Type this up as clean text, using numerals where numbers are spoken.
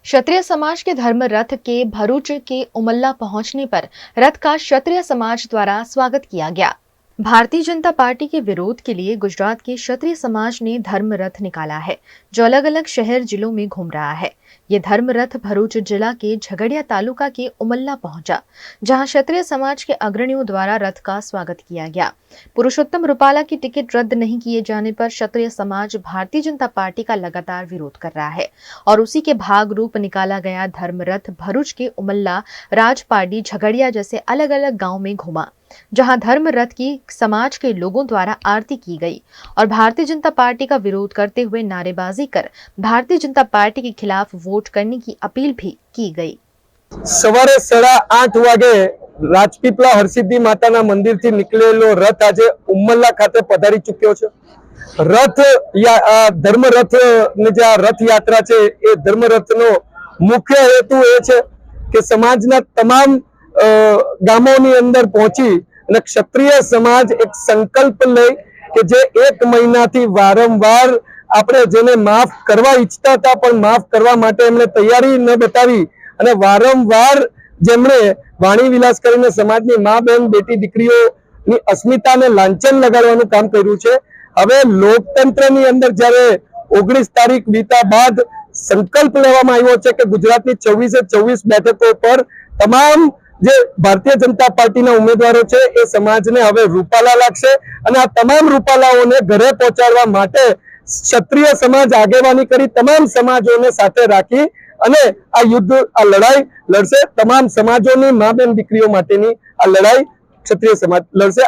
क्षत्रिय समाज के धर्म रथ के भरूच के उमल्ला पहुंचने पर रथ का क्षत्रिय समाज द्वारा स्वागत किया गया। भारतीय जनता पार्टी के विरोध के लिए गुजरात के क्षत्रिय समाज ने धर्म रथ निकाला है, जो अलग अलग शहर जिलों में घूम रहा है। ये धर्म रथ भरूच जिला के झगड़िया तालुका के उमल्ला पहुंचा, जहां क्षत्रिय समाज के अग्रणियों द्वारा रथ का स्वागत किया गया। पुरुषोत्तम रूपाला की टिकट रद्द नहीं किए जाने पर क्षत्रिय समाज भारतीय जनता पार्टी का लगातार विरोध कर रहा है और उसी के भाग रूप निकाला गया धर्म रथ भरूच के उमल्ला, राजपाडी, झगड़िया जैसे अलग अलग गाँव में घूमा, जहां धर्म रथ की समाज के लोगों द्वारा आरती की गई और भारतीय जनता पार्टी का विरोध करते हुए नारेबाजी कर भारतीय जनता पार्टी के खिलाफ वोट करने की अपील भी की गई। सवारे 8:30 वागे राजपीपला हरसिद्धि माताना मंदिर थी निकलेलो रथ आज उमल्ला खाते पधारी चुक्यो छे। रथ या धर्म रथ ने जे रथ यात्रा छे ए धर्म रथनो मुख्य हेतु ए छे के समाजना तमाम गामोनी अंदर पहुंची અને ક્ષત્રિય સમાજ એક સંકલ્પ લઈ કે જે 1 મહિનાથી વારંવાર આપણે જેને માફ કરવા ઈચ્છતા હતા પણ માફ કરવા માટે એમણે તૈયારી ન બતાવી અને વારંવાર જેમણે વાણી વિલાસ કરીને સમાજની મા બહેન બેટી દીકરીઓની અસ્મિતાને લાંછન લગાડવાનું કામ કર્યું છે। હવે લોકતંત્રની અંદર જ્યારે 19 તારીખ વીતા બાદ સંકલ્પ લેવામાં આવ્યો છે કે ગુજરાતની 24 બેઠકો પર તમામ જે ભારતીય જનતા પાર્ટીના ઉમેદવારો છે એ સમાજને હવે રૂપાલા લાગશે અને આ તમામ રૂપાલાઓને ઘરે પહોંચાડવા માટે ક્ષત્રિય સમાજ આગેવાની કરી તમામ સમાજોને સાથે રાખી અને આ યુદ્ધ આ લડાઈ લડશે। તમામ સમાજોની મા બેન દીકરીઓ માટેની આ લડાઈ ક્ષત્રિય સમાજ લડશે।